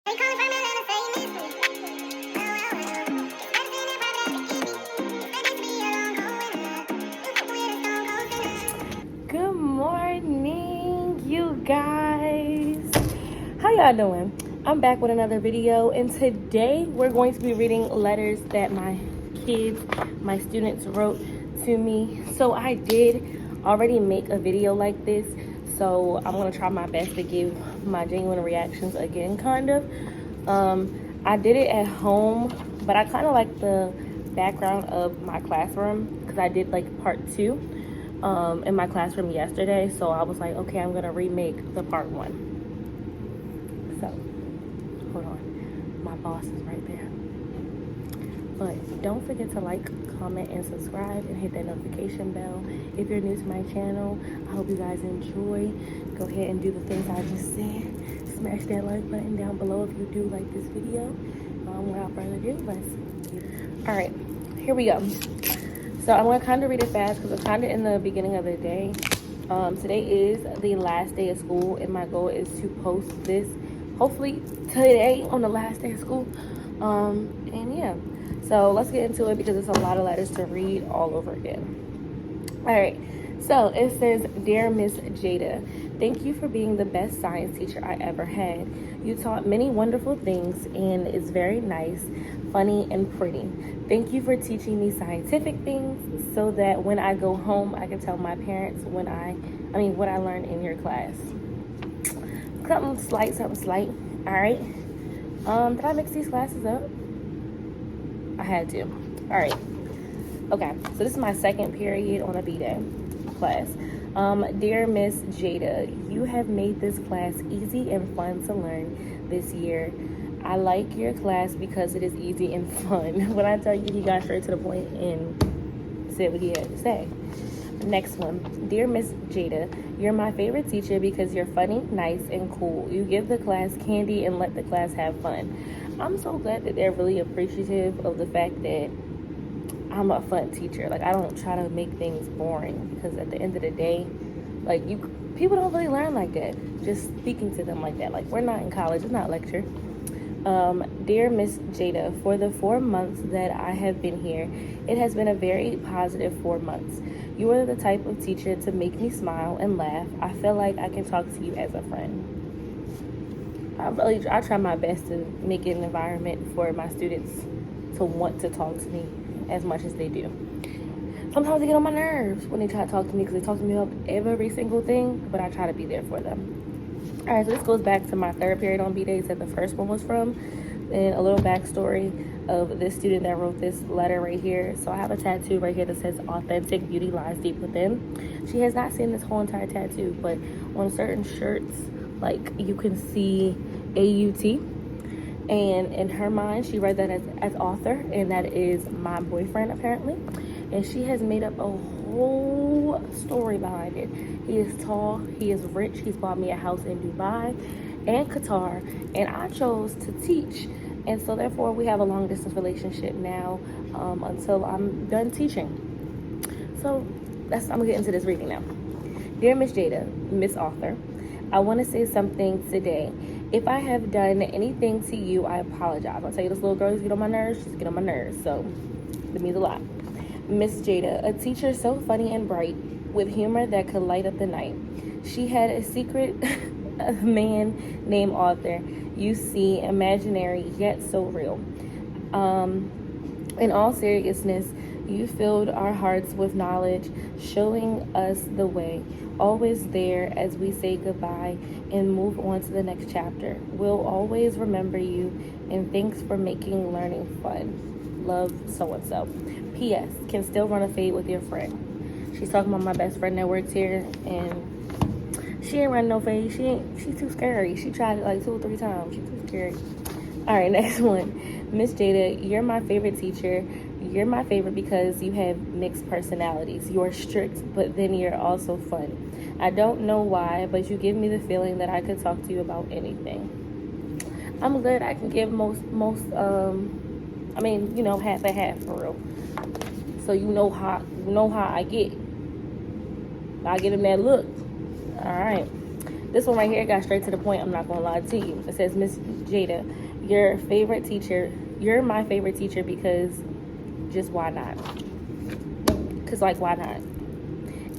Good morning, you guys. How y'all doing? I'm back with another video, and today we're going to be reading letters that my kids, my students wrote to me. So I did already make a video like this, so I'm gonna try my best to give my genuine reactions again, kind of. I did it at home, but I kind of like the background of my classroom because I did like part 2 in my classroom yesterday. So I was like, okay, I'm gonna remake the part 1. So hold on, my boss is right there. But don't forget to like, comment, and subscribe, and hit that notification bell if you're new to my channel. I hope you guys enjoy. Go ahead and do the things I just said. Smash that like button down below if you do like this video. Without further ado, all right, here we go. So I'm gonna kind of read it fast because we're kind of in the beginning of the day. Today is the last day of school, and my goal is to post this hopefully today on the last day of school. And yeah, so let's get into it because it's a lot of letters to read all over again. All right, so it says, "Dear Miss Jada, thank you for being the best science teacher I ever had. You taught many wonderful things and is very nice, funny, and pretty. Thank you for teaching me scientific things so that when I go home, I can tell my parents what I learned in your class." Something slight. All right. Did I mix these glasses up? I had to. All right. Okay, so this is my second period on a B-Day class. "Dear Miss Jada, you have made this class easy and fun to learn this year. I like your class because it is easy and fun." When I tell you, he got straight to the point and said what he had to say. Next one. "Dear Miss Jada, you're my favorite teacher because you're funny, nice, and cool. You give the class candy and let the class have fun." I'm so glad that they're really appreciative of the fact that I'm a fun teacher. Like, I don't try to make things boring because at the end of the day, like, people don't really learn like that. Just speaking to them like that. Like, we're not in college. It's not lecture. "Dear Miss Jada, for the 4 months that I have been here, it has been a very positive 4 months. You are the type of teacher to make me smile and laugh. I feel like I can talk to you as a friend." I try my best to make an environment for my students to want to talk to me as much as they do. Sometimes they get on my nerves when they try to talk to me because they talk to me about every single thing, but I try to be there for them. All right, so this goes back to my third period on B-Days that the first one was from, and a little backstory of this student that wrote this letter right here. So I have a tattoo right here that says, "Authentic beauty lies deep within." She has not seen this whole entire tattoo, but on certain shirts, like, you can see AUT. And in her mind, she read that as author, and that is my boyfriend, apparently. And she has made up a whole story behind it. He is tall, he is rich, he's bought me a house in Dubai and Qatar, and I chose to teach. And so therefore, we have a long distance relationship now until I'm done teaching. So I'm gonna get into this reading now. "Dear Miss Jada, Miss Author, I want to say something today. If I have done anything to you, I apologize." I'll tell you, this little girl, get on my nerves, she's get on my nerves, so it means a lot. "Miss Jada, a teacher so funny and bright, with humor that could light up the night. She had a secret man named Arthur. You see, imaginary yet so real. In all seriousness, you filled our hearts with knowledge, showing us the way, always there as we say goodbye and move on to the next chapter. We'll always remember you, and thanks for making learning fun. Love, so-and-so. P.S. Can still run a fade with your friend." She's talking about my best friend that works here, and she ain't running no fade. She's too scary. She tried it like 2 or 3 times. She's too scary. All right, next one. "Miss Jada, you're my favorite teacher. You're my favorite because you have mixed personalities. You're strict, but then you're also fun. I don't know why, but you give me the feeling that I could talk to you about anything." I'm glad I can give half and half for real. So you know how I get. I get him that look. All right. This one right here got straight to the point. I'm not gonna lie to you. It says, Miss Jada, your favorite teacher. You're my favorite teacher because just why not? Because, like, why not?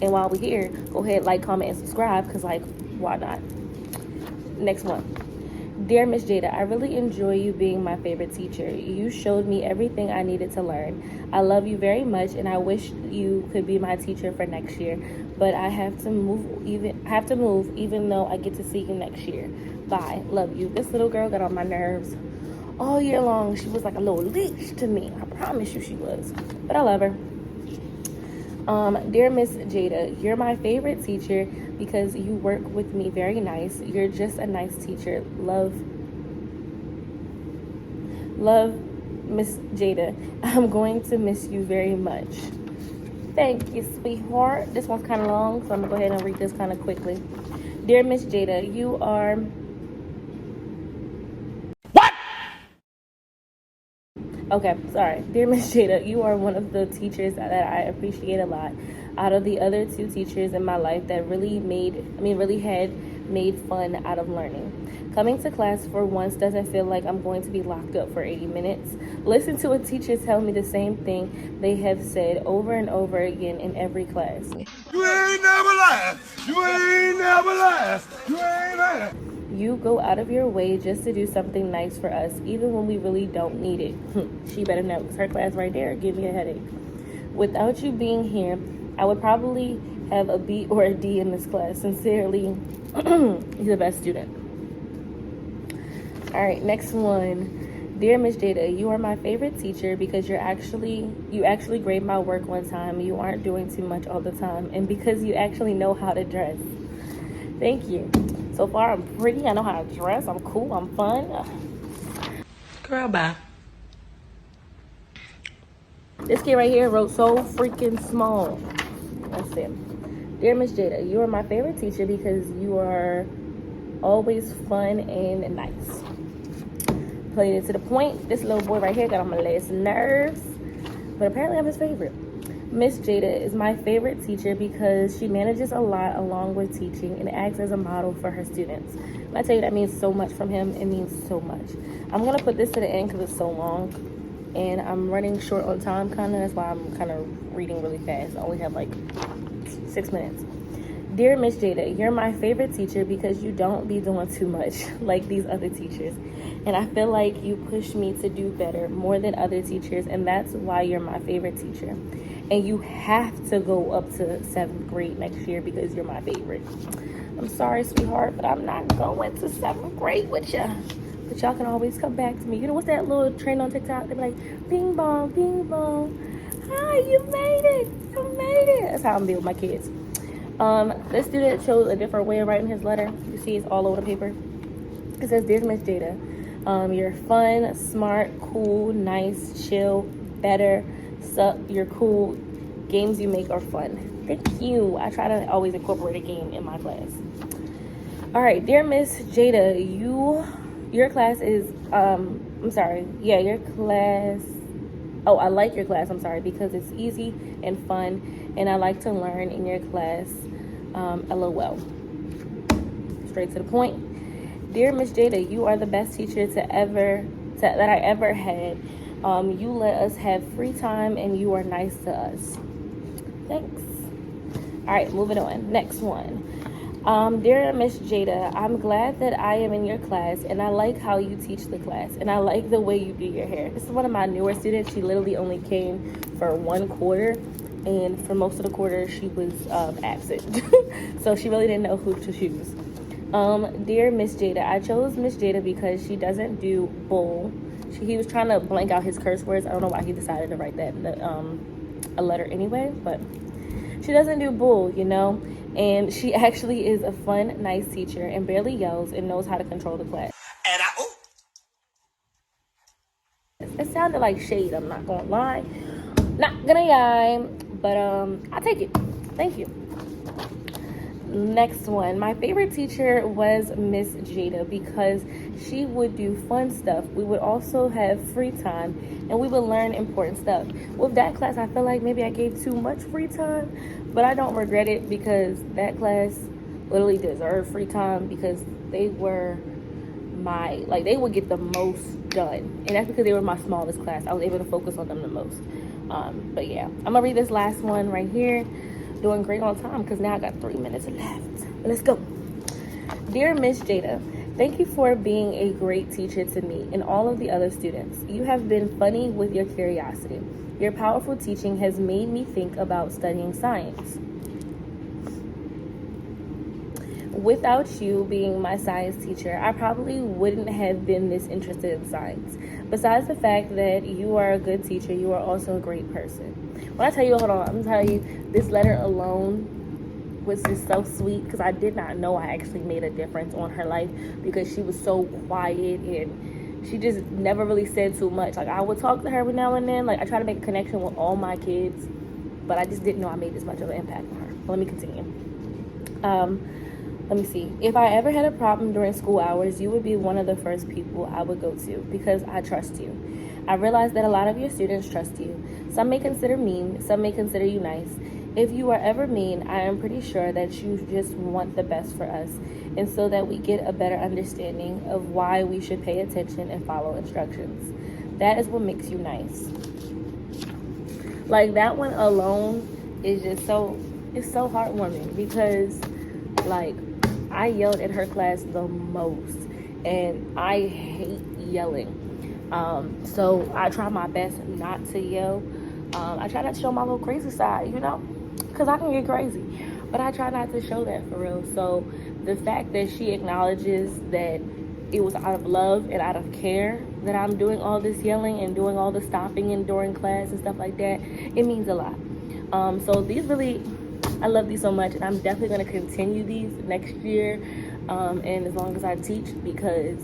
And while we're here, go ahead, like, comment, and subscribe because, like, why not? Next one. Dear Miss Jada, I really enjoy you being my favorite teacher. You showed me everything I needed to learn. I love you very much, and I wish you could be my teacher for next year. But I have to move, even though I get to see you next year. Bye. Love you. This little girl got on my nerves all year long. She was like a little leech to me. I promise you she was. But I love her. Dear Miss Jada, you're my favorite teacher because you work with me very nice. You're just a nice teacher. Love, Miss Jada. I'm going to miss you very much. Thank you, sweetheart. This one's kind of long, so I'm going to go ahead and read this kind of quickly. Dear Miss Jada, you are... What? Okay, sorry. Dear Miss Jada, you are one of the teachers that I appreciate a lot. Out of the other two teachers in my life that really had made fun out of learning. Coming to class for once doesn't feel like I'm going to be locked up for 80 minutes. Listen to a teacher tell me the same thing they have said over and over again in every class. You ain't never lied. You ain't never lied. You ain't lied. You go out of your way just to do something nice for us, even when we really don't need it. She better know, because her class right there give me a headache. Without you being here, I would probably have a B or a D in this class. Sincerely, you're the best student. All right, next one. Dear Miss Jada, you are my favorite teacher because you actually grade my work on time. You aren't doing too much all the time, and because you actually know how to dress. Thank you. So far, I'm pretty. I know how to dress. I'm cool. I'm fun. Girl, bye. This kid right here wrote so freaking small. That's it. Dear Miss Jada, you are my favorite teacher because you are always fun and nice. Played it to the point. This little boy right here got on my last nerves, but apparently I'm his favorite. Miss Jada is my favorite teacher because she manages a lot along with teaching and acts as a model for her students. When I tell you that means so much from him, it means so much. I'm going to put this to the end because it's so long and I'm running short on time kind of. That's why I'm kind of reading really fast. I only have like 6 minutes. Dear Miss Jada, you're my favorite teacher because you don't be doing too much like these other teachers. And I feel like you push me to do better more than other teachers, and that's why you're my favorite teacher. And you have to go up to 7th grade next year because you're my favorite. I'm sorry, sweetheart, but I'm not going to 7th grade with you. But y'all can always come back to me. You know what's that little trend on TikTok? They be like, bing bong, bing bong. Hi, you made it. You made it. That's how I'm dealing with my kids. This student chose a different way of writing his letter. You see it's all over the paper. It says, Dear Miss Jada, you're fun, smart, cool, nice, chill, better, you're cool. Games you make are fun. Thank you. I try to always incorporate a game in my class. All right, dear Miss Jada, your class is, your class, I like your class, because it's easy and fun, and I like to learn in your class, LOL. Straight to the point. Dear Miss Jada, you are the best teacher that I ever had. You let us have free time, and you are nice to us. Thanks. All right, moving on. Next one. Dear Miss Jada, I'm glad that I am in your class, and I like how you teach the class, and I like the way you do your hair. This is one of my newer students. She literally only came for 1 quarter, and for most of the quarter, she was absent. So she really didn't know who to choose. Dear Miss Jada, I chose Miss Jada because she doesn't do bull. He was trying to blank out his curse words. I don't know why he decided to write that in a letter anyway, but she doesn't do bull, and she actually is a fun, nice teacher and barely yells and knows how to control the class. It sounded like shade, I'm not gonna lie. Not gonna lie, but I'll take it. Thank you. Next one. My favorite teacher was Miss Jada because she would do fun stuff. We would also have free time and we would learn important stuff. With that class, I feel like maybe I gave too much free time, but I don't regret it because that class literally deserve free time because they were they would get the most done, and that's because they were my smallest class. I was able to focus on them the most. But yeah, I'm gonna read this last one right here. Doing great on time because now I got 3 minutes left. Let's go. Dear Miss Jada, thank you for being a great teacher to me and all of the other students. You have been funny with your curiosity. Your powerful teaching has made me think about studying science. Without you being my science teacher, I probably wouldn't have been this interested in science. Besides the fact that you are a good teacher, you are also a great person. When I tell you, hold on, I'm gonna tell you, this letter alone was just so sweet because I did not know I actually made a difference on her life because she was so quiet and she just never really said too much. Like, I would talk to her every now and then. Like, I try to make a connection with all my kids, but I just didn't know I made this much of an impact on her. Let me continue. Let me see. If I ever had a problem during school hours, you would be one of the first people I would go to because I trust you. I realize that a lot of your students trust you. Some may consider mean, some may consider you nice. If you are ever mean, I am pretty sure that you just want the best for us, and so that we get a better understanding of why we should pay attention and follow instructions. That is what makes you nice. Like, that one alone is just it's so heartwarming because, like, I yelled at her class the most, and I hate yelling. So I try my best not to yell. I try not to show my little crazy side, because I can get crazy, but I try not to show that for real. So the fact that she acknowledges that it was out of love and out of care that I'm doing all this yelling and doing all the stopping and during class and stuff like that, it means a lot. So these really, I love these so much, and I'm definitely going to continue these next year, and as long as I teach, because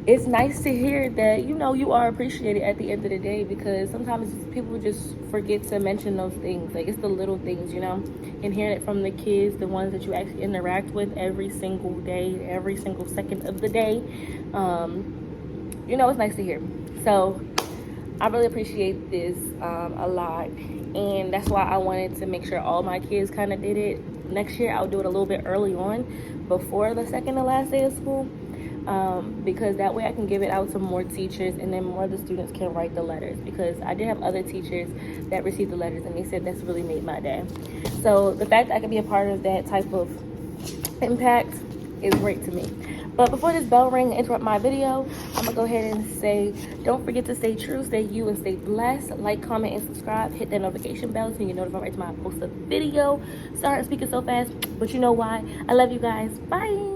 it's nice to hear that, you are appreciated at the end of the day, because sometimes people just forget to mention those things. Like, it's the little things, and hearing it from the kids, the ones that you actually interact with every single day, every single second of the day, it's nice to hear. So I really appreciate this a lot, and that's why I wanted to make sure all my kids kind of did it. Next year I'll do it a little bit early on, before the second to last day of school, because that way I can give it out to more teachers, and then more of the students can write the letters, because I did have other teachers that received the letters and they said that's really made my day. So the fact that I can be a part of that type of impact is great to me. But before this bell ring and interrupt my video, I'm gonna go ahead and say, don't forget to stay true, stay you, and stay blessed. Like, comment, and subscribe. Hit that notification bell so you get notified every time I post a video. Sorry I'm speaking so fast, but you know why. I love you guys. Bye.